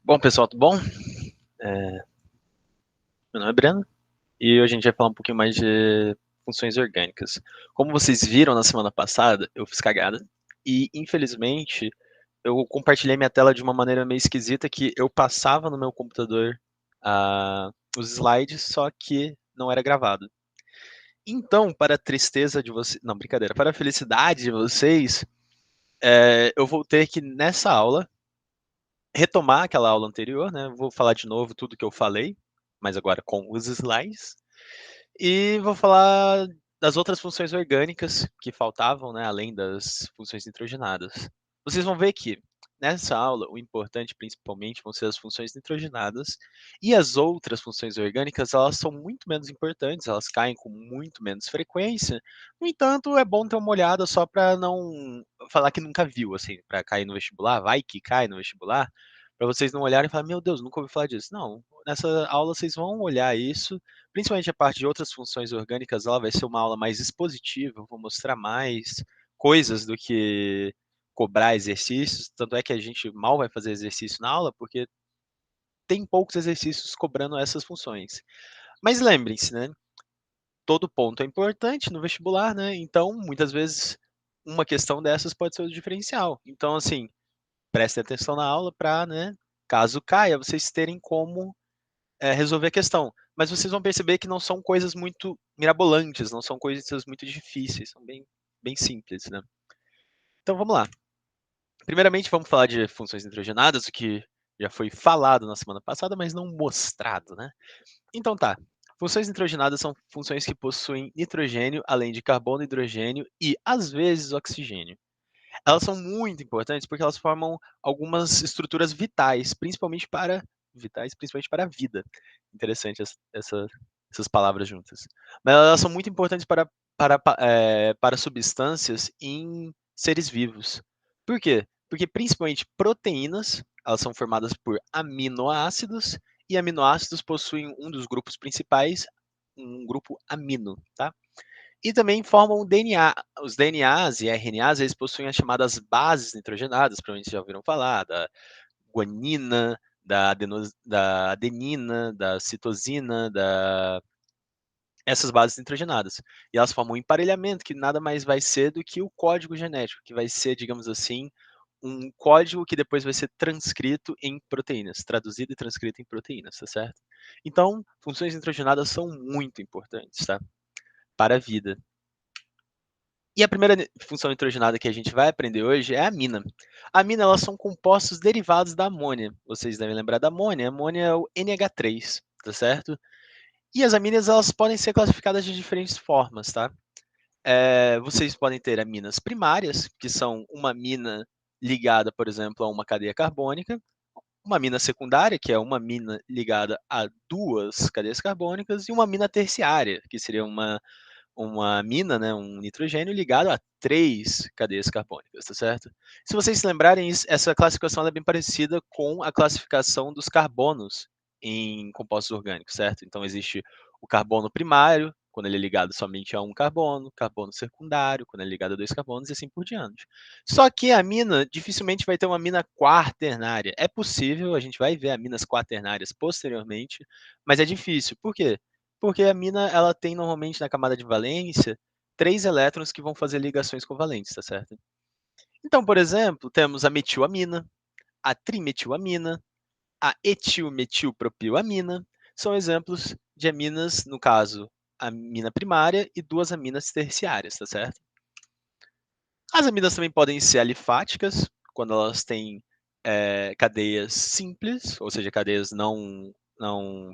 Bom, pessoal, tudo bom? Meu nome é Breno e hoje a gente vai falar um pouquinho mais de funções orgânicas. Como vocês viram na semana passada, eu fiz cagada e, infelizmente, eu compartilhei minha tela de uma maneira meio esquisita que eu passava no meu computador os slides, só que não era gravado. Então, para a tristeza de vocês... Não, brincadeira. Para a felicidade de vocês, eu vou ter que, nessa aula, retomar aquela aula anterior, né? Vou falar de novo tudo que eu falei, mas agora com os slides. E vou falar das outras funções orgânicas que faltavam, né, além das funções nitrogenadas. Vocês vão ver que, nessa aula, o importante principalmente vão ser as funções nitrogenadas e as outras funções orgânicas, elas são muito menos importantes, elas caem com muito menos frequência. No entanto, é bom ter uma olhada só para não falar que nunca viu, assim, para cair no vestibular, vai que cai no vestibular, para vocês não olharem e falar, meu Deus, nunca ouvi falar disso. Não, nessa aula vocês vão olhar isso. Principalmente a parte de outras funções orgânicas, ela vai ser uma aula mais expositiva, eu vou mostrar mais coisas do que cobrar exercícios, tanto é que a gente mal vai fazer exercício na aula, porque tem poucos exercícios cobrando essas funções. Mas lembrem-se, né, todo ponto é importante no vestibular, né, então muitas vezes uma questão dessas pode ser o diferencial. Então, assim, prestem atenção na aula para, né, caso caia, vocês terem como resolver a questão. Mas vocês vão perceber que não são coisas muito mirabolantes, não são coisas muito difíceis, são bem simples, né? Então vamos lá. Primeiramente, vamos falar de funções nitrogenadas, o que já foi falado na semana passada, mas não mostrado, né? Então tá. Funções nitrogenadas são funções que possuem nitrogênio, além de carbono, hidrogênio e, às vezes, oxigênio. Elas são muito importantes porque elas formam algumas estruturas vitais, principalmente para a vida. Interessante essas palavras juntas. Mas elas são muito importantes para substâncias em seres vivos. Por quê? Porque principalmente proteínas, elas são formadas por aminoácidos, e aminoácidos possuem um dos grupos principais, um grupo amino, tá? E também formam o DNA. Os DNAs e RNAs, eles possuem as chamadas bases nitrogenadas, provavelmente vocês já ouviram falar, da guanina, da adenina, da citosina, essas bases nitrogenadas. E elas formam um emparelhamento, que nada mais vai ser do que o código genético, que vai ser, digamos assim, um código que depois vai ser transcrito em proteínas, traduzido e transcrito em proteínas, tá certo? Então, funções nitrogenadas são muito importantes, tá? Para a vida. E a primeira função nitrogenada que a gente vai aprender hoje é a amina. A amina, elas são compostos derivados da amônia. Vocês devem lembrar da amônia. A amônia é o NH3, tá certo? E as aminas, elas podem ser classificadas de diferentes formas, tá? Vocês podem ter aminas primárias, que são uma amina ligada, por exemplo, a uma cadeia carbônica. Uma amina secundária, que é uma amina ligada a duas cadeias carbônicas. E uma amina terciária, que seria uma amina, né, um nitrogênio ligado a três cadeias carbônicas, tá certo? Se vocês se lembrarem, essa classificação é bem parecida com a classificação dos carbonos em compostos orgânicos, certo? Então existe o carbono primário, quando ele é ligado somente a um carbono, carbono secundário, quando ele é ligado a dois carbonos, e assim por diante. Só que a amina dificilmente vai ter uma amina quaternária. É possível, a gente vai ver aminas quaternárias posteriormente, mas é difícil. Por quê? Porque a mina, ela tem normalmente na camada de valência 3 elétrons que vão fazer ligações covalentes, tá certo? Então, por exemplo, temos a metilamina, a trimetilamina, a etilmetilpropilamina, são exemplos de aminas, no caso, amina primária e duas aminas terciárias, tá certo? As aminas também podem ser alifáticas, quando elas têm cadeias simples, ou seja, cadeias não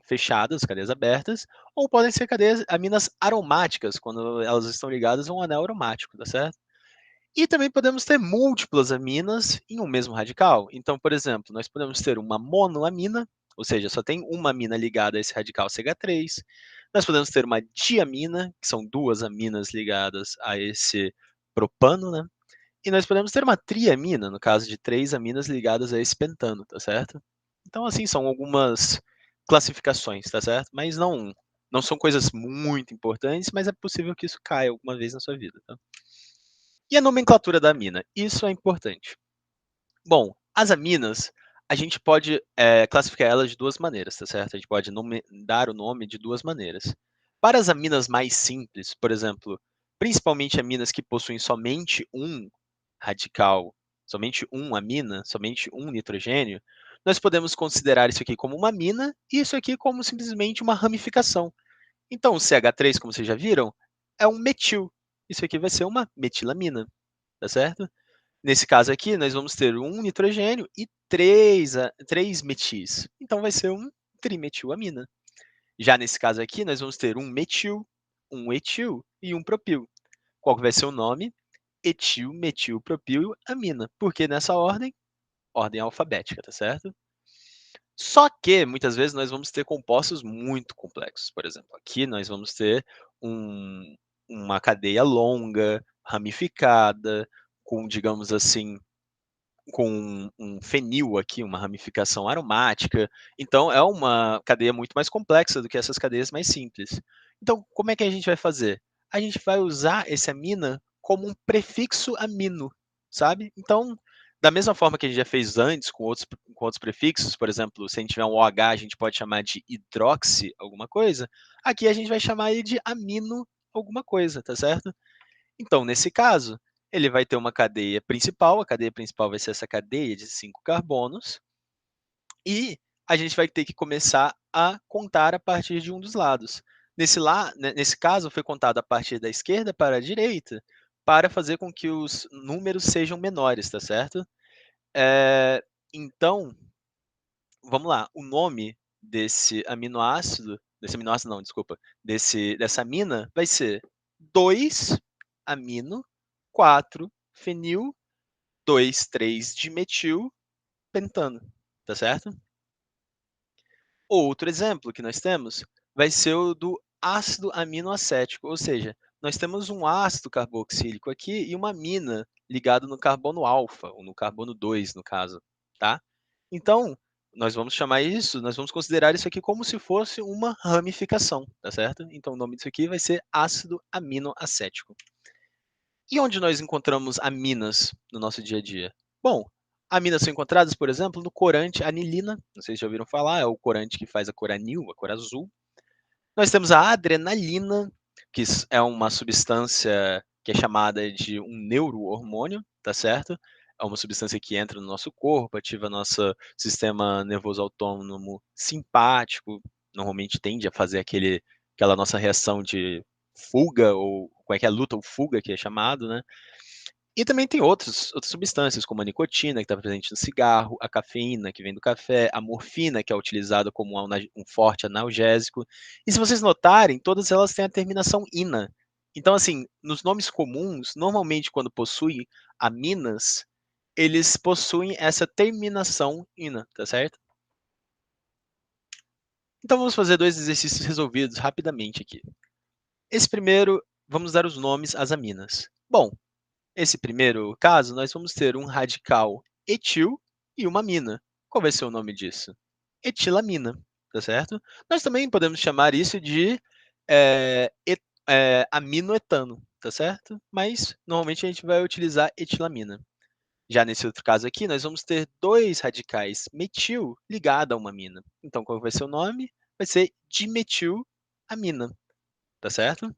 fechadas, cadeias abertas, ou podem ser cadeias aminas aromáticas, quando elas estão ligadas a um anel aromático, tá certo? E também podemos ter múltiplas aminas em um mesmo radical. Então, por exemplo, nós podemos ter uma monoamina, ou seja, só tem uma amina ligada a esse radical CH3. Nós podemos ter uma diamina, que são duas aminas ligadas a esse propano, né? E nós podemos ter uma triamina, no caso de três aminas ligadas a esse pentano, tá certo? Então, assim, são algumas classificações, tá certo? Mas não são coisas muito importantes, mas é possível que isso caia alguma vez na sua vida, tá? E a nomenclatura da amina? Isso é importante. Bom, as aminas, A gente pode, classificar elas de 2 maneiras, tá certo? A gente pode dar o nome de 2 maneiras. Para as aminas mais simples, por exemplo, principalmente aminas que possuem somente um radical, somente uma amina, somente um nitrogênio, nós podemos considerar isso aqui como uma amina e isso aqui como simplesmente uma ramificação. Então o CH3, como vocês já viram, é um metil. Isso aqui vai ser uma metilamina, tá certo? Nesse caso aqui, nós vamos ter um nitrogênio e três metis. Então, vai ser um trimetilamina. Já nesse caso aqui, nós vamos ter um metil, um etil e um propil. Qual que vai ser o nome? Etil, metil, propil, amina. Porque nessa ordem, ordem alfabética, tá certo? Só que, muitas vezes, nós vamos ter compostos muito complexos. Por exemplo, aqui nós vamos ter um, uma cadeia longa, ramificada, com, digamos assim, com um fenil aqui, uma ramificação aromática. Então, é uma cadeia muito mais complexa do que essas cadeias mais simples. Então, como é que a gente vai fazer? A gente vai usar esse amina como um prefixo amino, sabe? Então, da mesma forma que a gente já fez antes com outros prefixos, por exemplo, se a gente tiver um OH, a gente pode chamar de hidroxi alguma coisa, aqui a gente vai chamar ele de amino alguma coisa, tá certo? Então, nesse caso, ele vai ter uma cadeia principal, a cadeia principal vai ser essa cadeia de 5 carbonos, e a gente vai ter que começar a contar a partir de um dos lados. Nesse caso, foi contado a partir da esquerda para a direita, para fazer com que os números sejam menores, tá certo? Eh, então, vamos lá, o nome desse aminoácido não, desculpa, dessa amina vai ser 2-amino, 4-fenil, 2,3-dimetil, pentano, tá certo? Outro exemplo que nós temos vai ser o do ácido aminoacético, ou seja, nós temos um ácido carboxílico aqui e uma amina ligado no carbono alfa, ou no carbono 2, no caso, tá? Então, nós vamos considerar isso aqui como se fosse uma ramificação, tá certo? Então, o nome disso aqui vai ser ácido aminoacético. E onde nós encontramos aminas no nosso dia a dia? Bom, aminas são encontradas, por exemplo, no corante anilina, não sei se já ouviram falar, é o corante que faz a cor anil, a cor azul. Nós temos a adrenalina, que é uma substância que é chamada de um neurohormônio, tá certo? É uma substância que entra no nosso corpo, ativa nosso sistema nervoso autônomo simpático, normalmente tende a fazer aquela nossa reação de fuga, ou como é que é, luta ou fuga, que é chamado, né? E também tem outras substâncias, como a nicotina, que está presente no cigarro, a cafeína, que vem do café, a morfina, que é utilizada como um forte analgésico. E se vocês notarem, todas elas têm a terminação "ina". Então, assim, nos nomes comuns, normalmente quando possuem aminas, eles possuem essa terminação "ina", tá certo? Então vamos fazer 2 exercícios resolvidos rapidamente aqui. Esse primeiro, vamos dar os nomes às aminas. Bom, esse primeiro caso, nós vamos ter um radical etil e uma amina. Qual vai ser o nome disso? Etilamina, tá certo? Nós também podemos chamar isso de aminoetano, tá certo? Mas normalmente a gente vai utilizar etilamina. Já nesse outro caso aqui, nós vamos ter dois radicais metil ligados a uma amina. Então, qual vai ser o nome? Vai ser dimetilamina, tá certo?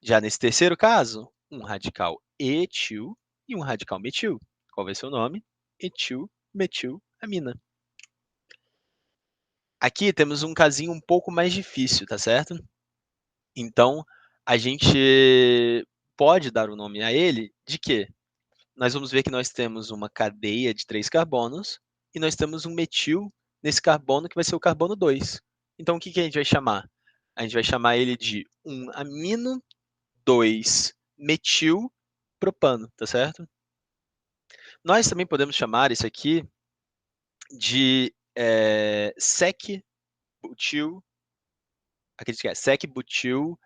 Já nesse terceiro caso, um radical etil e um radical metil. Qual vai ser o nome? Etil-metilamina. Aqui temos um casinho um pouco mais difícil, tá certo? Então, a gente pode dar o nome a ele de quê? Nós vamos ver que nós temos uma cadeia de 3 carbonos e nós temos um metil nesse carbono que vai ser o carbono 2. Então, o que a gente vai chamar? A gente vai chamar ele de um amino 2 metil propano, tá certo? Nós também podemos chamar isso aqui de sec-butil, acredito que é sec-butil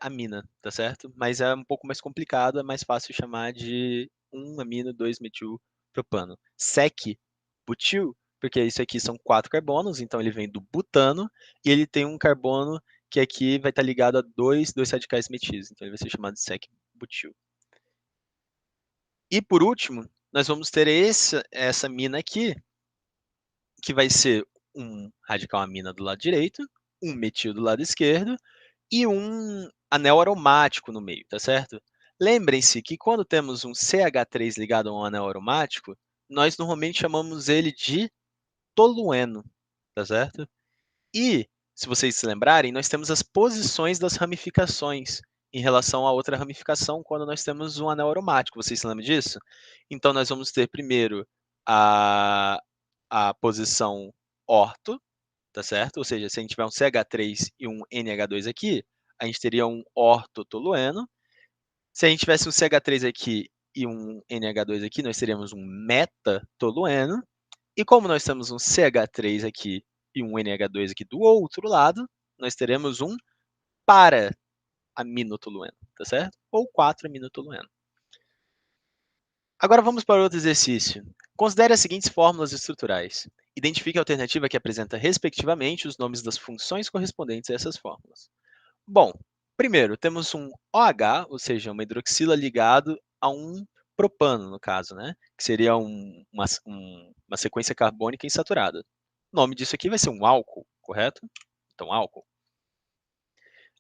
amina, tá certo? Mas é um pouco mais complicado, é mais fácil chamar de 1-amino 2-metil propano. Sec-butil, porque isso aqui são 4 carbonos, então ele vem do butano e ele tem um carbono que aqui vai estar ligado a dois radicais metis, então ele vai ser chamado de sec-butil. E por último, nós vamos ter essa amina aqui, que vai ser um radical amina do lado direito, um metil do lado esquerdo e um anel aromático no meio, tá certo? Lembrem-se que quando temos um CH3 ligado a um anel aromático, nós normalmente chamamos ele de tolueno, tá certo? E, se vocês se lembrarem, nós temos as posições das ramificações em relação à outra ramificação quando nós temos um anel aromático. Vocês se lembram disso? Então, nós vamos ter primeiro a, a posição orto, tá certo? Ou seja, se a gente tiver um CH3 e um NH2 aqui, a gente teria um ortotolueno. Se a gente tivesse um CH3 aqui e um NH2 aqui, nós teríamos um metatolueno. E como nós temos um CH3 aqui e um NH2 aqui do outro lado, nós teremos um para-aminotolueno, tá certo? Ou 4-aminotolueno. Agora vamos para outro exercício. Considere as seguintes fórmulas estruturais. Identifique a alternativa que apresenta, respectivamente, os nomes das funções correspondentes a essas fórmulas. Bom, primeiro, temos um OH, ou seja, uma hidroxila ligado a um propano, no caso, né? Que seria uma sequência carbônica insaturada. O nome disso aqui vai ser um álcool, correto? Então, álcool.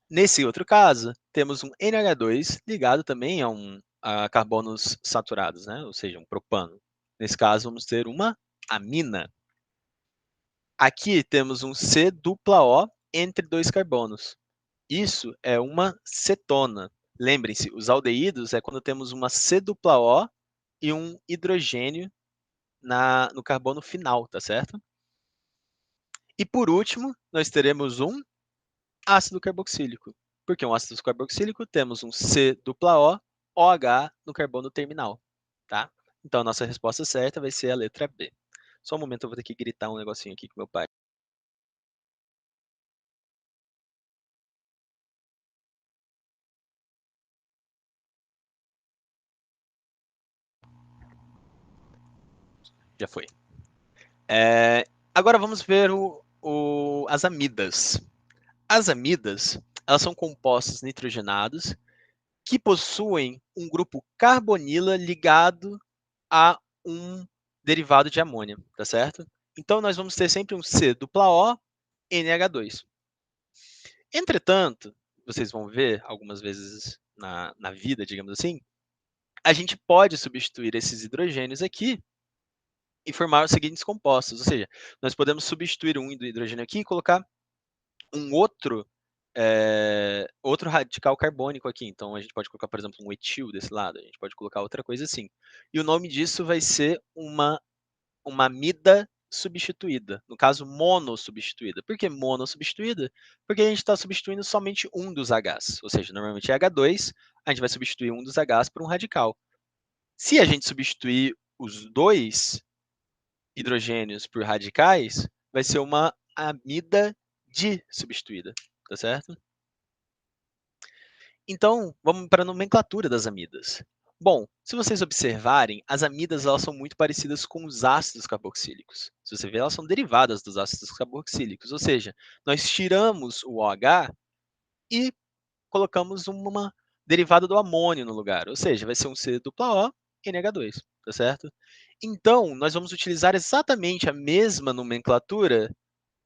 Nesse outro caso, temos um NH2 ligado também a carbonos saturados, né? Ou seja, um propano. Nesse caso, vamos ter uma amina. Aqui temos um C-O entre dois carbonos. Isso é uma cetona. Lembrem-se, os aldeídos é quando temos uma C-O e um hidrogênio no carbono final, tá certo? E por último, nós teremos um ácido carboxílico. Por que um ácido carboxílico? Temos um C-O, OH no carbono terminal, tá? Então, a nossa resposta certa vai ser a letra B. Só um momento, eu vou ter que gritar um negocinho aqui com meu pai. Já foi. Agora vamos ver as amidas. As amidas, elas são compostos nitrogenados que possuem um grupo carbonila ligado a um derivado de amônia, tá certo? Então, nós vamos ter sempre um C-O, NH2. Entretanto, vocês vão ver algumas vezes na vida, digamos assim, a gente pode substituir esses hidrogênios aqui e formar os seguintes compostos, ou seja, nós podemos substituir um hidrogênio aqui e colocar um outro radical carbônico aqui. Então, a gente pode colocar, por exemplo, um etil desse lado, a gente pode colocar outra coisa assim. E o nome disso vai ser uma amida substituída, no caso, monossubstituída. Por que monossubstituída? Porque a gente está substituindo somente um dos Hs, ou seja, normalmente é H2, a gente vai substituir um dos Hs por um radical. Se a gente substituir os dois hidrogênios por radicais, vai ser uma amida dissubstituída, tá certo? Então, vamos para a nomenclatura das amidas. Bom, se vocês observarem, as amidas elas são muito parecidas com os ácidos carboxílicos. Se você ver, elas são derivadas dos ácidos carboxílicos, ou seja, nós tiramos o OH e colocamos uma derivada do amônio no lugar, ou seja, vai ser um C-O NH2, tá certo? Então, nós vamos utilizar exatamente a mesma nomenclatura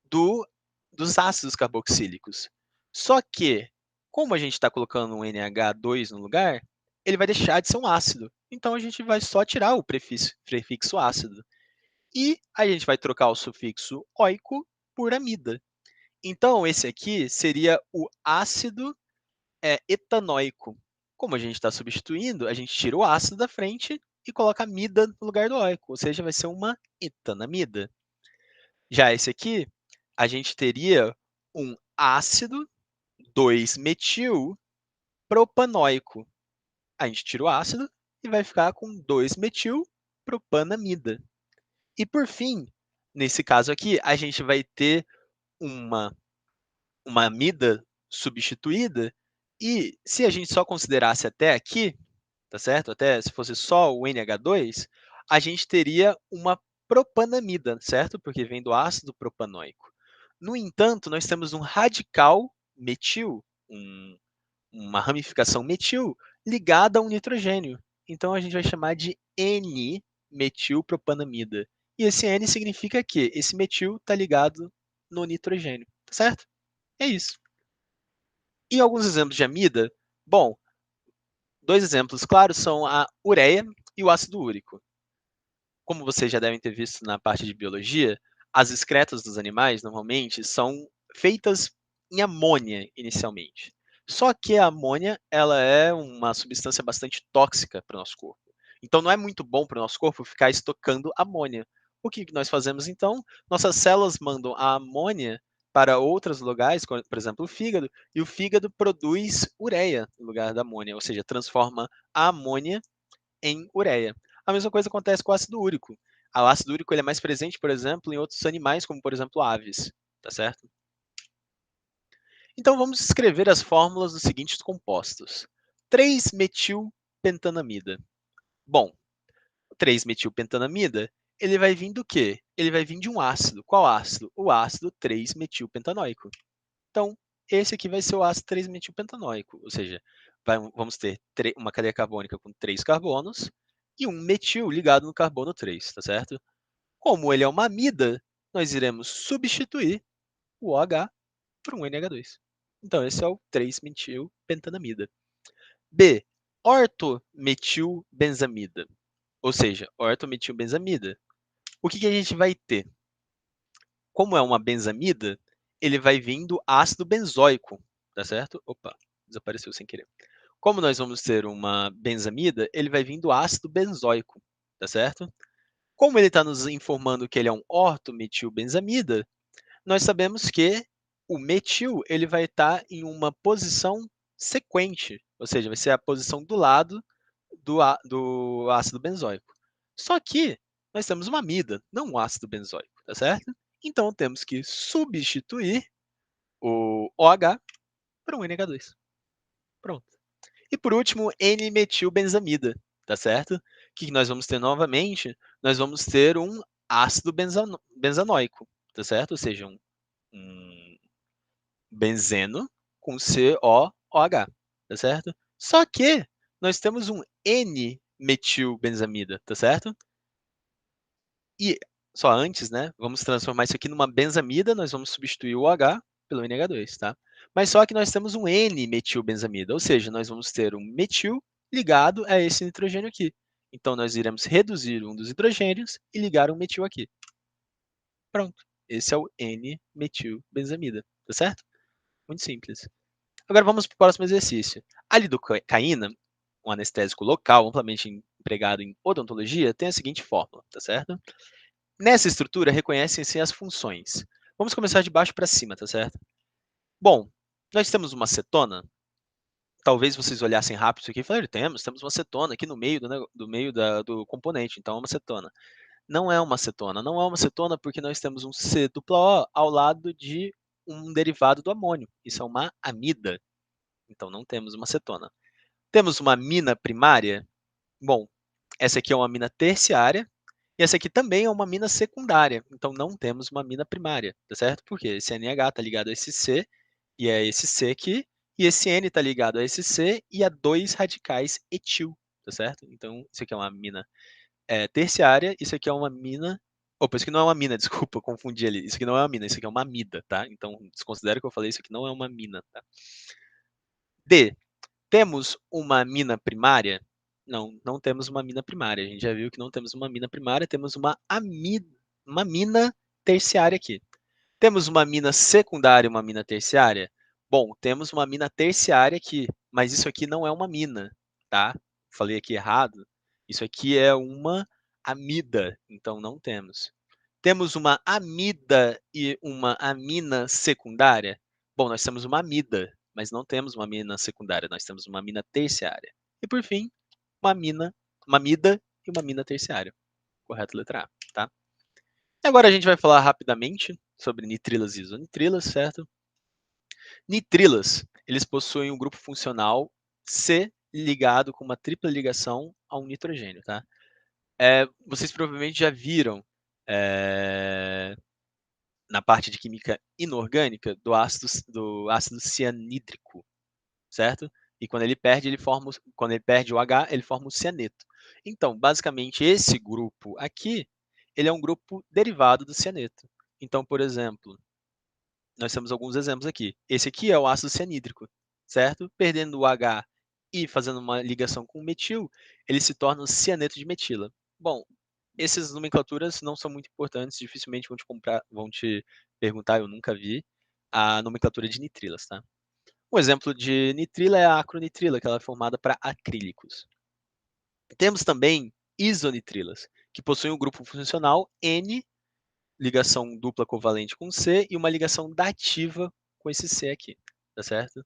dos ácidos carboxílicos. Só que, como a gente está colocando um NH2 no lugar, ele vai deixar de ser um ácido. Então, a gente vai só tirar o prefixo ácido. E a gente vai trocar o sufixo oico por amida. Então, esse aqui seria o ácido etanoico. Como a gente está substituindo, a gente tira o ácido da frente e coloca amida no lugar do oico, ou seja, vai ser uma etanamida. Já esse aqui, a gente teria um ácido 2-metil propanoico. A gente tira o ácido e vai ficar com 2-metil propanamida. E por fim, nesse caso aqui, a gente vai ter uma, uma amida substituída e se a gente só considerasse até aqui, tá certo? Até se fosse só o NH2, a gente teria uma propanamida, certo? Porque vem do ácido propanoico. No entanto, nós temos um radical metil, uma ramificação metil ligada a um nitrogênio. Então, a gente vai chamar de N N-metilpropanamida. E esse N significa que esse metil está ligado no nitrogênio, tá certo? É isso. E alguns exemplos de amida? Bom, dois exemplos claros são a ureia e o ácido úrico. Como vocês já devem ter visto na parte de biologia, as excretas dos animais normalmente são feitas em amônia inicialmente. Só que a amônia ela é uma substância bastante tóxica para o nosso corpo. Então não é muito bom para o nosso corpo ficar estocando amônia. O que nós fazemos então? Nossas células mandam a amônia para outros lugares, por exemplo, o fígado, e o fígado produz ureia no lugar da amônia, ou seja, transforma a amônia em ureia. A mesma coisa acontece com o ácido úrico. O ácido úrico ele é mais presente, por exemplo, em outros animais, como por exemplo aves, tá certo? Então vamos escrever as fórmulas dos seguintes compostos. 3-metilpentanamida. Bom, 3-metilpentanamida, ele vai vir do quê? Ele vai vir de um ácido. Qual ácido? O ácido 3-metilpentanoico. Então, esse aqui vai ser o ácido 3-metilpentanoico, ou seja, vamos ter uma cadeia carbônica com 3 carbonos e um metil ligado no carbono 3, tá certo? Como ele é uma amida, nós iremos substituir o OH por um NH2. Então, esse é o 3-metilpentanamida. B, ortometilbenzamida, ou seja, ortometilbenzamida. O que a gente vai ter? Como é uma benzamida, ele vai vir do ácido benzoico, tá certo? Opa, desapareceu sem querer. Como nós vamos ter uma benzamida, ele vai vir do ácido benzoico, tá certo? Como ele está nos informando que ele é um ortometilbenzamida, nós sabemos que o metil ele vai estar em uma posição sequente, ou seja, vai ser a posição do lado do ácido benzoico. Só que nós temos uma amida, não um ácido benzoico, tá certo? Então temos que substituir o OH por um NH2. Pronto. E por último, N-metilbenzamida, tá certo? O que nós vamos ter novamente? Nós vamos ter um ácido benzanoico, tá certo? Ou seja, um benzeno com COOH, tá certo? Só que nós temos um N-metilbenzamida, tá certo? E só antes, né, vamos transformar isso aqui numa benzamida, nós vamos substituir o OH pelo NH2, tá? Mas só que nós temos um N-metilbenzamida, ou seja, nós vamos ter um metil ligado a esse nitrogênio aqui. Então, nós iremos reduzir um dos hidrogênios e ligar um metil aqui. Pronto. Esse é o N-metilbenzamida, tá certo? Muito simples. Agora vamos para o próximo exercício. A lidocaína, um anestésico local amplamente empregado em odontologia, tem a seguinte fórmula, tá certo? Nessa estrutura, reconhecem-se as funções. Vamos começar de baixo para cima, tá certo? Bom, nós temos uma cetona. Talvez vocês olhassem rápido isso aqui e falaram, temos uma cetona aqui no meio do componente, então é uma cetona. Não é uma cetona, não é uma cetona porque nós temos um C dupla O ao lado de um derivado do amônio. Isso é uma amida, então não temos uma cetona. Temos uma amina primária? Bom, essa aqui é uma amina terciária, e essa aqui também é uma amina secundária, então não temos uma amina primária, tá certo? Porque esse NH está ligado a esse C, e é esse C aqui, e esse N está ligado a esse C e a 2 radicais etil, tá certo? Então, isso aqui é uma amina terciária, isso aqui é uma amina... Opa, isso aqui não é uma amina, desculpa, confundi ali. Isso aqui não é uma amina, isso aqui é uma amida, tá? Então, desconsidera que eu falei, isso aqui não é uma amina, tá? D. Temos uma amina primária? Não, não temos uma amina primária. A gente já viu que não temos uma amina primária, temos uma amina terciária aqui. Temos uma amina secundária e uma amina terciária? Bom, temos uma amina terciária aqui, mas isso aqui não é uma amina, tá? Falei aqui errado. Isso aqui é uma amida, então não temos. Temos uma amida e uma amina secundária? Bom, nós temos uma amida, mas não temos uma amina secundária, nós temos uma amina terciária. E por fim, uma amida e uma amina terciária. Correto, letra A, tá? E agora a gente vai falar rapidamente sobre nitrilas e isonitrilas, certo? Nitrilas, eles possuem um grupo funcional C ligado com uma tripla ligação a um nitrogênio, tá? Vocês provavelmente já viram na parte de química inorgânica do ácido cianídrico, certo? E quando ele perde o H, ele forma o cianeto. Então, basicamente, esse grupo aqui, ele é um grupo derivado do cianeto. Então, por exemplo, nós temos alguns exemplos aqui. Esse aqui é o ácido cianídrico, certo? Perdendo o H e fazendo uma ligação com o metil, ele se torna o cianeto de metila. Bom, essas nomenclaturas não são muito importantes, dificilmente vão te perguntar, eu nunca vi, a nomenclatura de nitrilas, tá? Um exemplo de nitrila é a acronitrila, que ela é formada para acrílicos. Temos também isonitrilas, que possuem um grupo funcional N, ligação dupla covalente com C, e uma ligação dativa com esse C aqui, tá certo?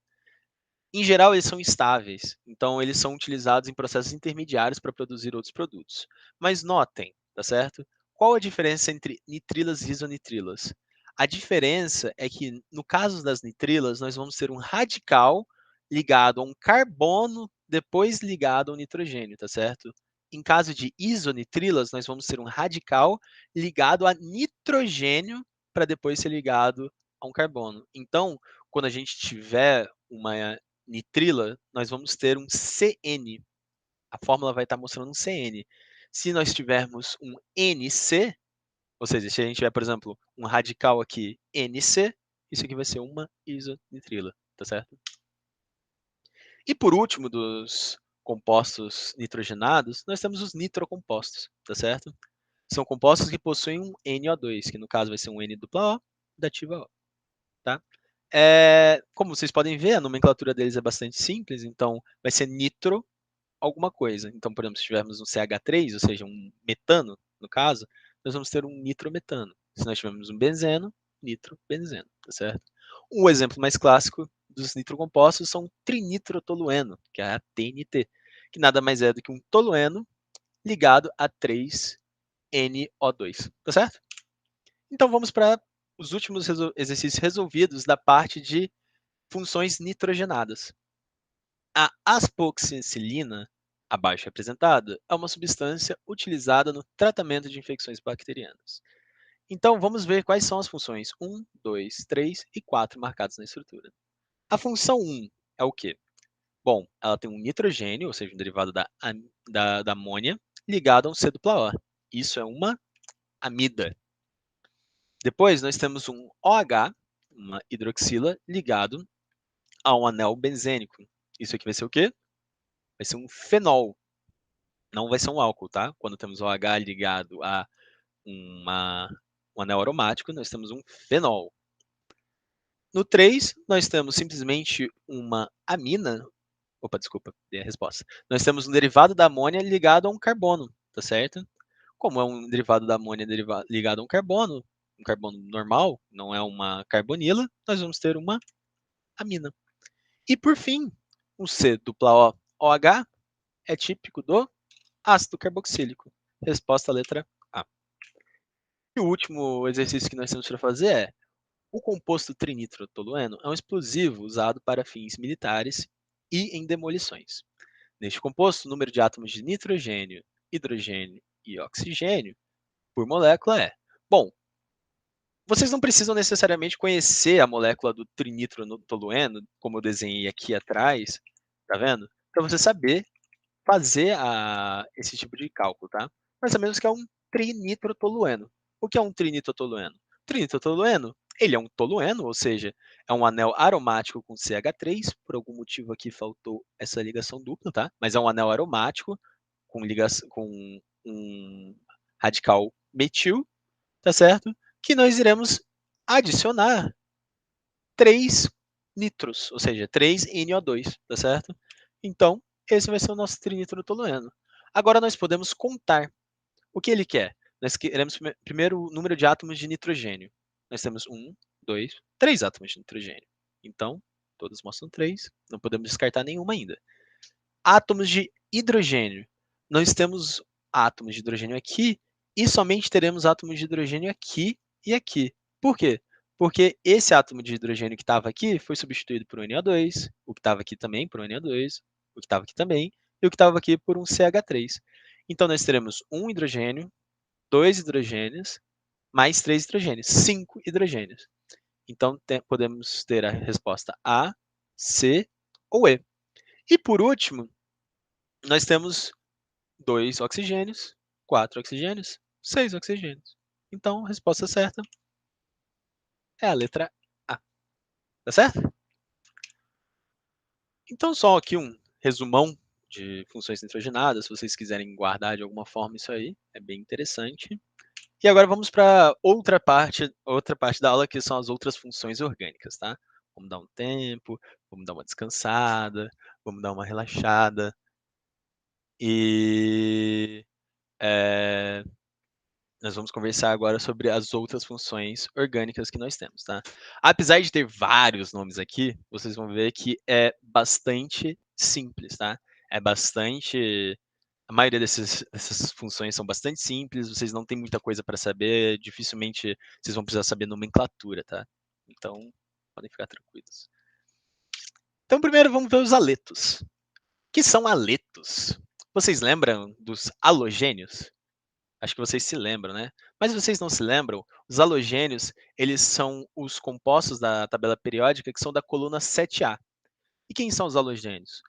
Em geral, eles são estáveis, então eles são utilizados em processos intermediários para produzir outros produtos. Mas notem, tá certo? Qual a diferença entre nitrilas e isonitrilas? A diferença é que, no caso das nitrilas, nós vamos ter um radical ligado a um carbono, depois ligado ao nitrogênio, tá certo? Em caso de isonitrilas, nós vamos ter um radical ligado a nitrogênio para depois ser ligado a um carbono. Então, quando a gente tiver uma nitrila, nós vamos ter um CN. A fórmula vai estar mostrando um CN. Se nós tivermos um NC, ou seja, se a gente tiver, por exemplo, um radical aqui NC, isso aqui vai ser uma isonitrila, tá certo? E por último, dos compostos nitrogenados, nós temos os nitrocompostos, tá certo? São compostos que possuem um NO2, que no caso vai ser um N dupla O, dativa O, tá? Como vocês podem ver, a nomenclatura deles é bastante simples, então vai ser nitro alguma coisa. Então, por exemplo, se tivermos um CH3, ou seja, um metano, no caso, nós vamos ter um nitrometano. Se nós tivermos um benzeno, nitrobenzeno, tá certo? Um exemplo mais clássico dos nitrocompostos são trinitrotolueno, que é a TNT, que nada mais é do que um tolueno ligado a 3NO2, tá certo? Então vamos para os últimos exercícios resolvidos da parte de funções nitrogenadas. A aspoxicilina, abaixo representada, é uma substância utilizada no tratamento de infecções bacterianas. Então, vamos ver quais são as funções 1, 2, 3 e 4 marcadas na estrutura. A função 1 é o quê? Bom, ela tem um nitrogênio, ou seja, um derivado da amônia, ligado a um C dupla O. Isso é uma amida. Depois, nós temos um OH, uma hidroxila, ligado a um anel benzênico. Isso aqui vai ser o quê? Vai ser um fenol. Não vai ser um álcool, tá? Quando temos o OH ligado a um anel aromático, nós temos um fenol. No 3, nós temos simplesmente uma amina. Opa, desculpa, dei a resposta. Nós temos um derivado da amônia ligado a um carbono, tá certo? Como é um derivado da amônia ligado a um carbono normal, não é uma carbonila, nós vamos ter uma amina. E por fim, o C dupla O OH é típico do ácido carboxílico. Resposta letra A. E o último exercício que nós temos para fazer é: o composto trinitrotolueno é um explosivo usado para fins militares e em demolições. Neste composto, o número de átomos de nitrogênio, hidrogênio e oxigênio por molécula é. Bom, vocês não precisam necessariamente conhecer a molécula do trinitrotolueno, como eu desenhei aqui atrás, tá vendo? Para você saber fazer esse tipo de cálculo, tá? Mais ou menos que é um trinitrotolueno. O que é um trinitrotolueno? Trinitrotolueno, ele é um tolueno, ou seja, é um anel aromático com CH3, por algum motivo aqui faltou essa ligação dupla, tá? Mas é um anel aromático com um radical metil, tá certo? Que nós iremos adicionar 3 nitros, ou seja, 3NO2, tá certo? Então, esse vai ser o nosso trinitrotolueno. Agora nós podemos contar. O que ele quer? Nós queremos primeiro o número de átomos de nitrogênio. Nós temos 1, 2, 3 átomos de nitrogênio. Então, todos mostram 3, não podemos descartar nenhuma ainda. Átomos de hidrogênio. Nós temos átomos de hidrogênio aqui e somente teremos átomos de hidrogênio aqui e aqui. Por quê? Porque esse átomo de hidrogênio que estava aqui foi substituído por um NO2, o que estava aqui também por um NO2, o que estava aqui também, e o que estava aqui por um CH3. Então, nós teremos um hidrogênio, 2 hidrogênios, mais 3 hidrogênios, 5 hidrogênios. Então, podemos ter a resposta A, C ou E. E por último, nós temos 2 oxigênios, 4 oxigênios, 6 oxigênios. Então, a resposta certa é a letra A, tá certo? Então, só aqui um resumão de funções nitrogenadas, se vocês quiserem guardar de alguma forma isso aí, é bem interessante. E agora vamos para outra parte da aula, que são as outras funções orgânicas, tá? Vamos dar um tempo, vamos dar uma descansada, vamos dar uma relaxada. E nós vamos conversar agora sobre as outras funções orgânicas que nós temos, tá? Apesar de ter vários nomes aqui, vocês vão ver que é bastante simples, tá? É bastante. A maioria dessas funções são bastante simples, vocês não têm muita coisa para saber, dificilmente vocês vão precisar saber nomenclatura, tá? Então, podem ficar tranquilos. Então, primeiro vamos ver os aletos. O que são aletos? Vocês lembram dos halogênios? Acho que vocês se lembram, né? Mas se vocês não se lembram, os halogênios, eles são os compostos da tabela periódica que são da coluna 7A. E quem são os halogênios?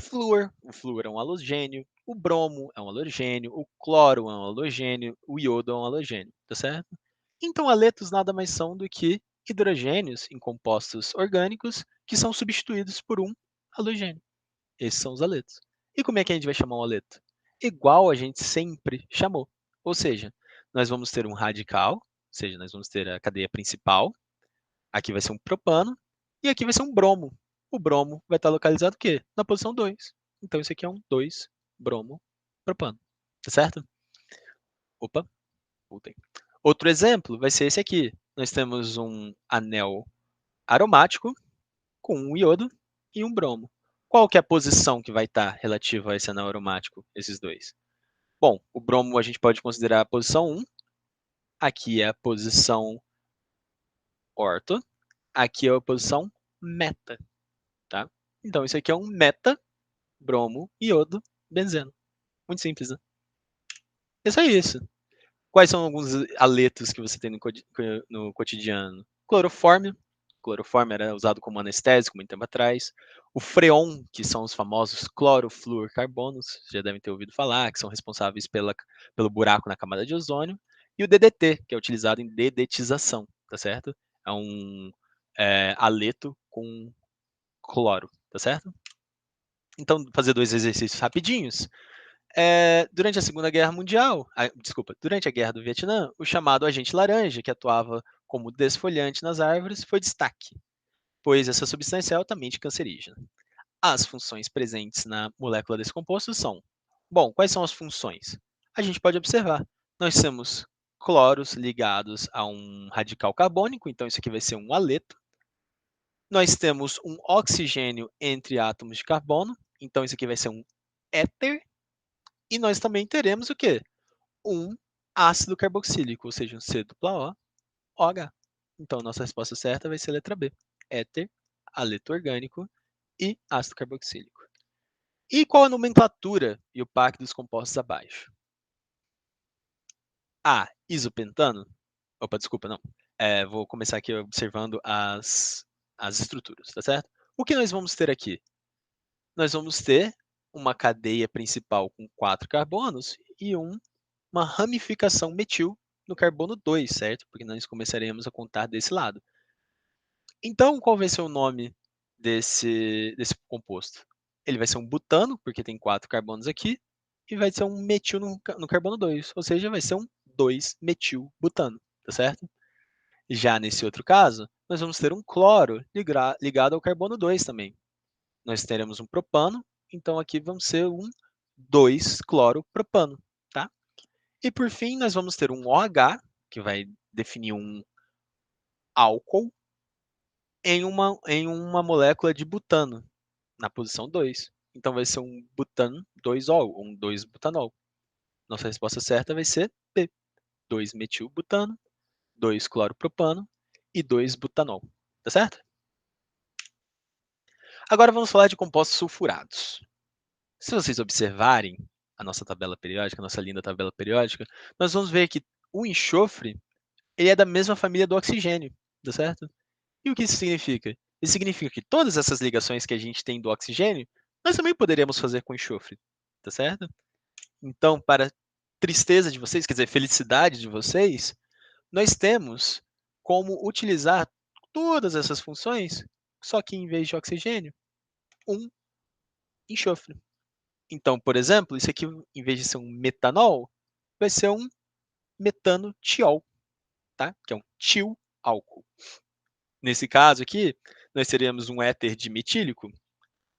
Flúor, o flúor é um halogênio, o bromo é um halogênio, o cloro é um halogênio, o iodo é um halogênio, tá certo? Então, haletos nada mais são do que hidrogênios em compostos orgânicos que são substituídos por um halogênio. Esses são os haletos. E como é que a gente vai chamar um haleto? Igual a gente sempre chamou. Ou seja, nós vamos ter um radical, ou seja, nós vamos ter a cadeia principal, aqui vai ser um propano, e aqui vai ser um bromo. O bromo vai estar localizado o quê? Na posição 2. Então, isso aqui é um 2-bromo propano. Tá certo? Opa, voltei. Outro exemplo vai ser esse aqui. Nós temos um anel aromático com um iodo e um bromo. Qual que é a posição que vai estar relativa a esse anel aromático, esses dois? Bom, o bromo a gente pode considerar a posição 1, aqui é a posição orto, aqui é a posição meta, tá? Então, isso aqui é um meta, bromo, iodo, benzeno. Muito simples, né? É isso. Quais são alguns aletos que você tem no cotidiano? Clorofórmio. Clorofórmio era usado como anestésico muito tempo atrás. O freon, que são os famosos clorofluorcarbonos, já devem ter ouvido falar, que são responsáveis pelo buraco na camada de ozônio. E o DDT, que é utilizado em dedetização, tá certo? É um aleto com cloro, tá certo? Então, fazer dois exercícios rapidinhos. Durante a Segunda Guerra Mundial, durante a Guerra do Vietnã, o chamado agente laranja, que atuava como desfolhante nas árvores, foi destaque, pois essa substância é altamente cancerígena. As funções presentes na molécula desse composto são: bom, quais são as funções? A gente pode observar. Nós temos cloros ligados a um radical carbônico, então isso aqui vai ser um aleto. Nós temos um oxigênio entre átomos de carbono, então isso aqui vai ser um éter. E nós também teremos o quê? Um ácido carboxílico, ou seja, um C+O, OH. Então, nossa resposta certa vai ser a letra B. Éter, aleto orgânico e ácido carboxílico. E qual a nomenclatura e o PAC dos compostos abaixo? A, isopentano. Opa, desculpa, não. Vou começar aqui observando as estruturas, tá certo? O que nós vamos ter aqui? Nós vamos ter uma cadeia principal com 4 carbonos e uma ramificação metil no carbono 2, certo? Porque nós começaremos a contar desse lado. Então, qual vai ser o nome desse composto? Ele vai ser um butano, porque tem 4 carbonos aqui, e vai ser um metil no carbono 2, ou seja, vai ser um 2-metilbutano, tá certo? Já nesse outro caso, nós vamos ter um cloro ligado ao carbono 2 também. Nós teremos um propano, então aqui vamos ser um 2-cloropropano, tá? E por fim, nós vamos ter um OH, que vai definir um álcool, em uma molécula de butano, na posição 2. Então vai ser um butano 2-ol, um 2-butanol. Nossa resposta certa vai ser B, 2-metilbutano, 2-cloropropano e 2-butanol. Tá certo? Agora vamos falar de compostos sulfurados. Se vocês observarem a nossa tabela periódica, a nossa linda tabela periódica, nós vamos ver que o enxofre ele é da mesma família do oxigênio, tá certo? E o que isso significa? Isso significa que todas essas ligações que a gente tem do oxigênio, nós também poderíamos fazer com enxofre, tá certo? Então, para tristeza de vocês, quer dizer, felicidade de vocês, nós temos como utilizar todas essas funções, só que em vez de oxigênio, um enxofre. Então, por exemplo, isso aqui, em vez de ser um metanol, vai ser um metanotiol, tá? Que é um tio álcool. Nesse caso aqui, nós teríamos um éter dimetílico,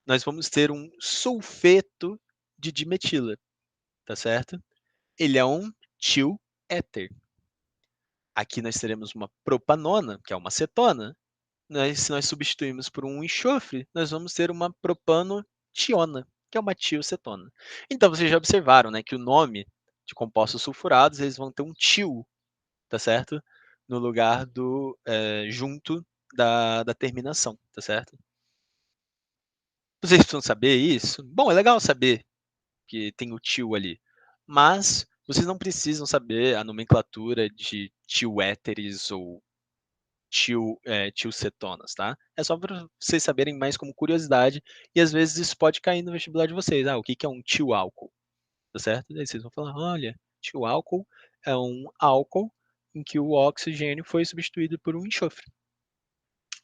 nós vamos ter um sulfeto de dimetila, tá certo? Ele é um tio éter. Aqui nós teremos uma propanona, que é uma cetona. Se nós substituirmos por um enxofre, nós vamos ter uma propanotiona, que é uma tiocetona. Então, vocês já observaram, né, que o nome de compostos sulfurados, eles vão ter um tio, tá certo? No lugar do, junto da terminação, tá certo? Vocês precisam saber isso? Bom, é legal saber que tem o tio ali, mas vocês não precisam saber a nomenclatura de tioéteres ou tiocetonas, tá? É só para vocês saberem mais como curiosidade, e às vezes isso pode cair no vestibular de vocês. O que que é um tioálcool, tá certo? Daí vocês vão falar, olha, tioálcool é um álcool em que o oxigênio foi substituído por um enxofre.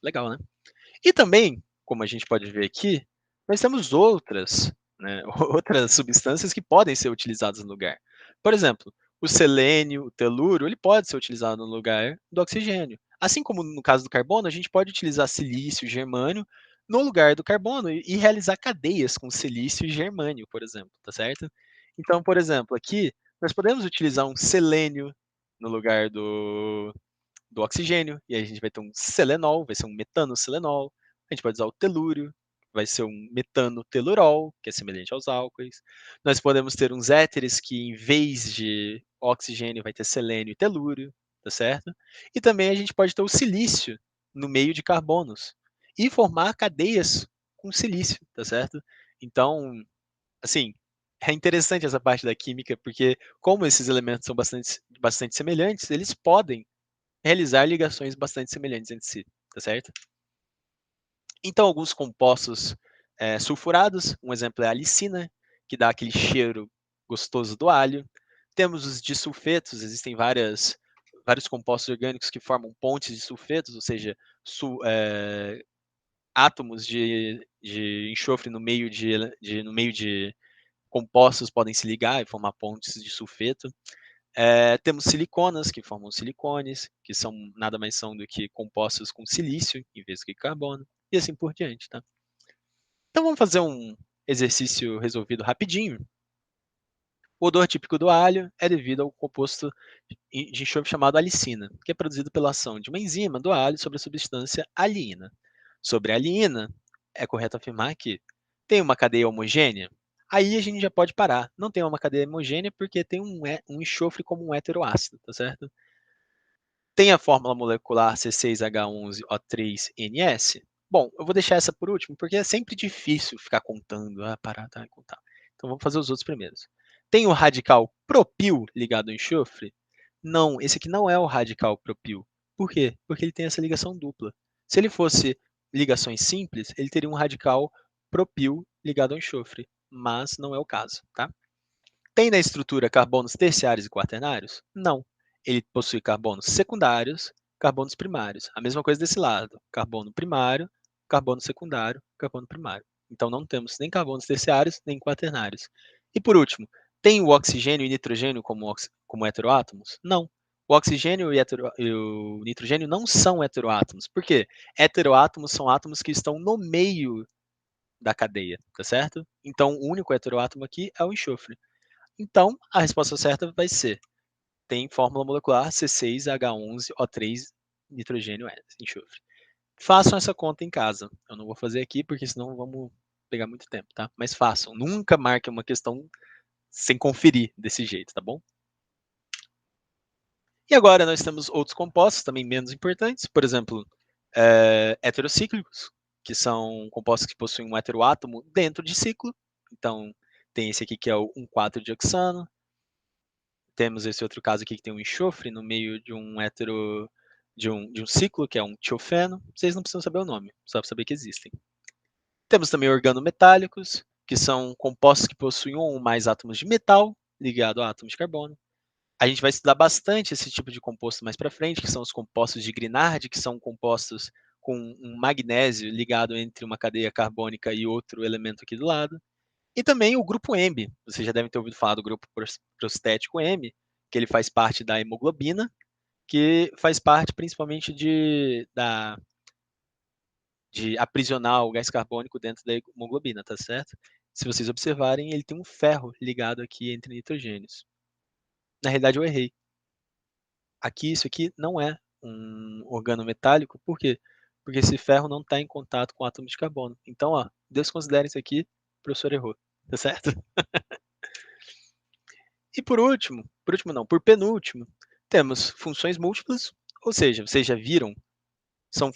Legal, né? E também, como a gente pode ver aqui, nós temos outras, né, outras substâncias que podem ser utilizadas no lugar. Por exemplo, o selênio, o telúrio, ele pode ser utilizado no lugar do oxigênio. Assim como no caso do carbono, a gente pode utilizar silício e germânio no lugar do carbono e realizar cadeias com silício e germânio, por exemplo, tá certo? Então, por exemplo, aqui nós podemos utilizar um selênio no lugar do oxigênio, e aí a gente vai ter um selenol, vai ser um metanoselenol. A gente pode usar o telúrio, vai ser um metanotelurol, que é semelhante aos álcoois. Nós podemos ter uns éteres que, em vez de oxigênio, vai ter selênio e telúrio, tá certo? E também a gente pode ter o silício no meio de carbonos e formar cadeias com silício, tá certo? Então, assim, é interessante essa parte da química, porque como esses elementos são bastante semelhantes, eles podem realizar ligações bastante semelhantes entre si, tá certo? Então, alguns compostos sulfurados, um exemplo é a alicina, que dá aquele cheiro gostoso do alho. Temos os disulfetos, existem vários compostos orgânicos que formam pontes de sulfetos, ou seja, átomos de enxofre no meio de compostos podem se ligar e formar pontes de sulfeto. Temos siliconas, que formam silicones, que são nada mais são do que compostos com silício em vez de carbono, e assim por diante, tá? Então vamos fazer um exercício resolvido rapidinho. O odor típico do alho é devido ao composto de enxofre chamado alicina, que é produzido pela ação de uma enzima do alho sobre a substância alina. Sobre a alina, é correto afirmar que tem uma cadeia homogênea? Aí a gente já pode parar. Não tem uma cadeia homogênea porque tem um enxofre como um heteroácido, tá certo? Tem a fórmula molecular C6H11O3NS? Bom, eu vou deixar essa por último, porque é sempre difícil ficar contando, parar, tá, e contar. Então vamos fazer os outros primeiros. Tem o radical propil ligado ao enxofre? Não, esse aqui não é o radical propil. Por quê? Porque ele tem essa ligação dupla. Se ele fosse ligações simples, ele teria um radical propil ligado ao enxofre, mas não é o caso, tá? Tem na estrutura carbonos terciários e quaternários? Não. Ele possui carbonos secundários, carbonos primários. A mesma coisa desse lado: carbono primário, carbono secundário, carbono primário. Então não temos nem carbonos terciários nem quaternários. E por último, tem o oxigênio e nitrogênio como heteroátomos? Não. O oxigênio e o nitrogênio não são heteroátomos. Por quê? Heteroátomos são átomos que estão no meio da cadeia, tá certo? Então o único heteroátomo aqui é o enxofre. Então, a resposta certa vai ser: tem fórmula molecular C6H11O3 nitrogênio enxofre. Façam essa conta em casa. Eu não vou fazer aqui porque senão vamos pegar muito tempo, tá? Mas façam. Nunca marquem uma questão sem conferir desse jeito, tá bom? E agora nós temos outros compostos também menos importantes, por exemplo, heterocíclicos, que são compostos que possuem um heteroátomo dentro de ciclo. Então, tem esse aqui que é o 1,4-dioxano. Temos esse outro caso aqui que tem um enxofre no meio de um de um ciclo, que é um tiofeno. Vocês não precisam saber o nome, só para saber que existem. Temos também organometálicos, que são compostos que possuem um ou mais átomos de metal ligado a átomos de carbono. A gente vai estudar bastante esse tipo de composto mais para frente, que são os compostos de Grignard, que são compostos com um magnésio ligado entre uma cadeia carbônica e outro elemento aqui do lado. E também o grupo M, vocês já devem ter ouvido falar do grupo prostético M, que ele faz parte da hemoglobina, que faz parte principalmente de aprisionar o gás carbônico dentro da hemoglobina, tá certo? Se vocês observarem, ele tem um ferro ligado aqui entre nitrogênios. Na realidade, eu errei. Aqui, isso aqui não é um organometálico, por quê? Porque esse ferro não está em contato com átomos de carbono. Então, ó, desconsiderem isso aqui, o professor errou, tá certo? E por último não, por penúltimo, temos funções múltiplas, ou seja, vocês já viram, são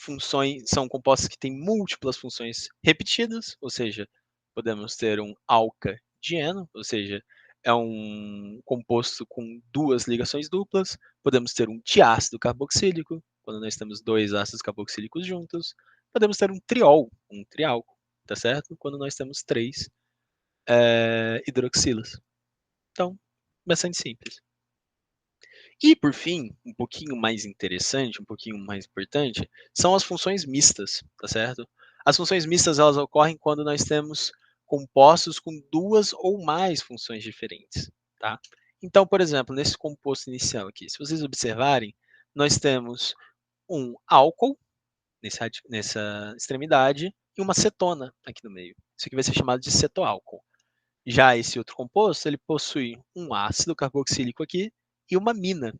compostos que têm múltiplas funções repetidas, ou seja, podemos ter um alcadieno, ou seja, é um composto com duas ligações duplas, podemos ter um diácido carboxílico, quando nós temos dois ácidos carboxílicos juntos, podemos ter um triol, um triálcool, tá certo? Quando nós temos três hidroxilas. Então, bastante simples. E, por fim, um pouquinho mais interessante, um pouquinho mais importante, são as funções mistas, tá certo? As funções mistas, elas ocorrem quando nós temos compostos com duas ou mais funções diferentes, tá? Então, por exemplo, nesse composto inicial aqui, se vocês observarem, nós temos um álcool nessa extremidade e uma cetona aqui no meio. Isso aqui vai ser chamado de cetoálcool. Já esse outro composto, ele possui um ácido carboxílico aqui e uma amina.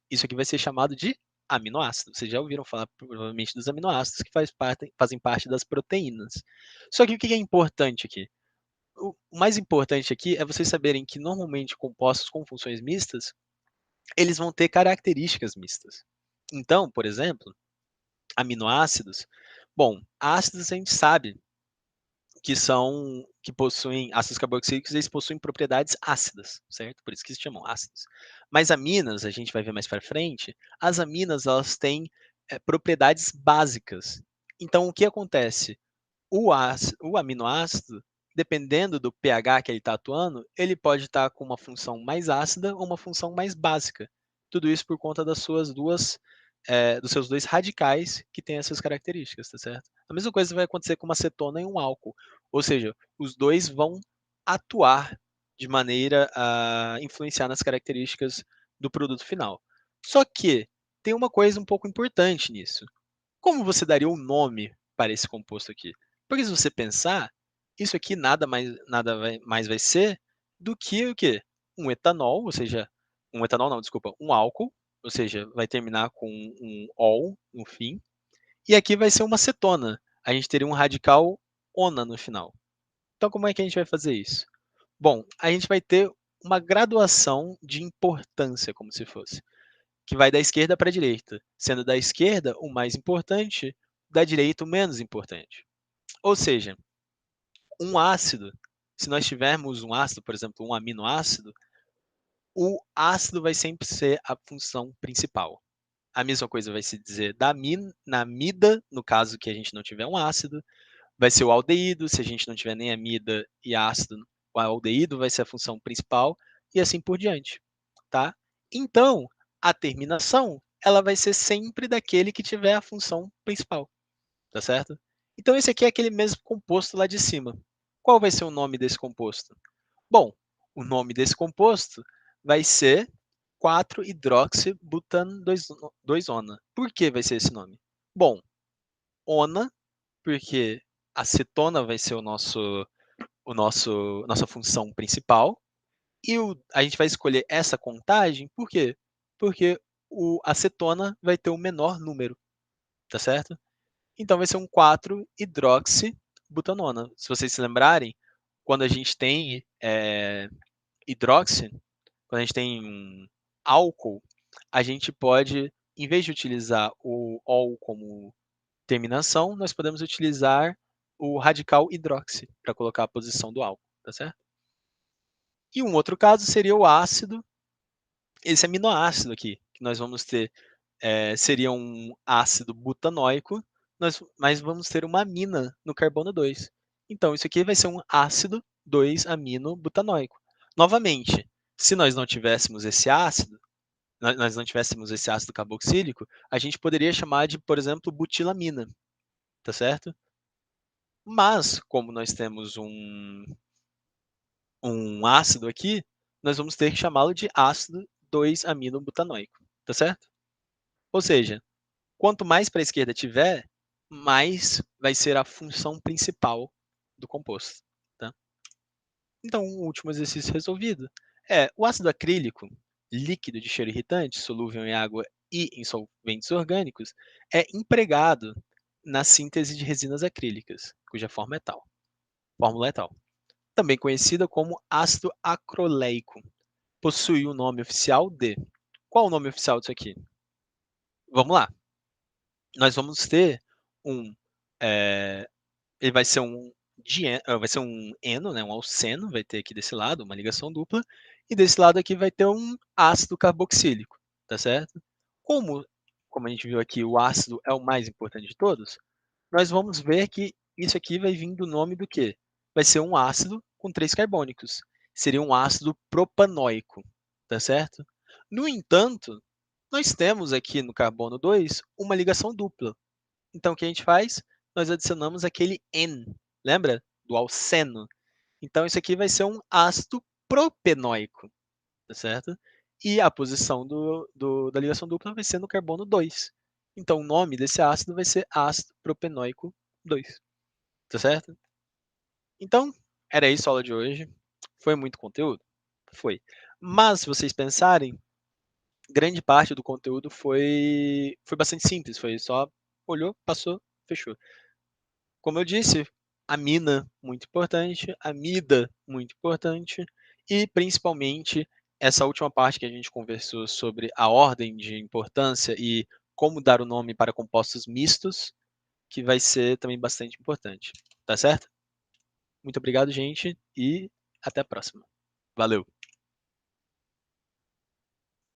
Isso aqui vai ser chamado de aminoácido. Vocês já ouviram falar provavelmente dos aminoácidos que fazem parte das proteínas. Só que o que é importante aqui? O mais importante aqui é vocês saberem que normalmente compostos com funções mistas, eles vão ter características mistas. Então, por exemplo, aminoácidos, bom, ácidos a gente sabe que possuem ácidos carboxílicos, eles possuem propriedades ácidas, certo? Por isso que se chamam ácidos. Mas aminas, a gente vai ver mais para frente, as aminas elas têm propriedades básicas. Então, o que acontece? O aminoácido, dependendo do pH que ele está atuando, ele pode estar com uma função mais ácida ou uma função mais básica. Tudo isso por conta dos seus dois radicais que têm essas características, tá certo? A mesma coisa vai acontecer com uma cetona e um álcool. Ou seja, os dois vão atuar de maneira a influenciar nas características do produto final. Só que tem uma coisa um pouco importante nisso. Como você daria um nome para esse composto aqui? Porque se você pensar, isso aqui nada mais vai ser do que o quê? Um etanol, ou seja, um etanol não, desculpa, um álcool, ou seja, vai terminar com um ol no fim, e aqui vai ser uma cetona. A gente teria um radical ona no final. Então, como é que a gente vai fazer isso? Bom, a gente vai ter uma graduação de importância, como se fosse, que vai da esquerda para a direita, sendo da esquerda o mais importante, da direita o menos importante. Ou seja, um ácido, se nós tivermos um ácido, por exemplo, um aminoácido, o ácido vai sempre ser a função principal. A mesma coisa vai se dizer na amida, no caso que a gente não tiver um ácido, vai ser o aldeído, se a gente não tiver nem amida e ácido, o aldeído vai ser a função principal, e assim por diante, tá? Então, a terminação, ela vai ser sempre daquele que tiver a função principal, tá certo? Então, esse aqui é aquele mesmo composto lá de cima. Qual vai ser o nome desse composto? Bom, o nome desse composto vai ser 4-hidroxibutano-2-ona. Por que vai ser esse nome? Bom, ona, porque a cetona vai ser nossa função principal, e a gente vai escolher essa contagem, por quê? Porque a cetona vai ter o menor número, tá certo? Então vai ser um 4-hidroxibutanona. Se vocês se lembrarem, quando a gente tem hidróxido, quando a gente tem um álcool, a gente pode, em vez de utilizar o ol como terminação, nós podemos utilizar o radical hidroxi para colocar a posição do álcool, tá certo? E um outro caso seria o ácido, esse aminoácido aqui, que nós vamos ter, seria um ácido butanóico, mas vamos ter uma amina no carbono 2. Então, isso aqui vai ser um ácido 2-amino-butanóico. Novamente, Se nós não tivéssemos esse ácido, nós não tivéssemos esse ácido carboxílico, a gente poderia chamar de, por exemplo, butilamina, tá certo? Mas, como nós temos um ácido aqui, nós vamos ter que chamá-lo de ácido 2-aminobutanoico, tá certo? Ou seja, quanto mais para a esquerda tiver, mais vai ser a função principal do composto, tá? Então, o último exercício resolvido é o ácido acrílico, líquido de cheiro irritante, solúvel em água e em solventes orgânicos, é empregado na síntese de resinas acrílicas, cuja fórmula é tal. Também conhecida como ácido acroleico. Possui o nome oficial de... Qual o nome oficial disso aqui? Vamos lá. Nós vamos ter um... ele vai ser vai ser um eno, né, um alceno, vai ter aqui desse lado uma ligação dupla, e desse lado aqui vai ter um ácido carboxílico, tá certo? Como a gente viu aqui, o ácido é o mais importante de todos, nós vamos ver que isso aqui vai vir do nome do quê? Vai ser um ácido com 3 carbônicos. Seria um ácido propanóico, tá certo? No entanto, nós temos aqui no carbono 2 uma ligação dupla. Então, o que a gente faz? Nós adicionamos aquele N, lembra? Do alceno. Então, isso aqui vai ser um ácido propenóico, tá certo? E a posição da ligação dupla vai ser no carbono 2. Então, o nome desse ácido vai ser ácido propenóico 2, tá certo? Então, era isso a aula de hoje. Foi muito conteúdo? Foi. Mas, se vocês pensarem, grande parte do conteúdo foi bastante simples, foi só olhou, passou, fechou. Como eu disse, amina, muito importante, amida, muito importante, e principalmente essa última parte que a gente conversou sobre a ordem de importância e como dar o nome para compostos mistos, que vai ser também bastante importante. Tá certo? Muito obrigado, gente, e até a próxima. Valeu!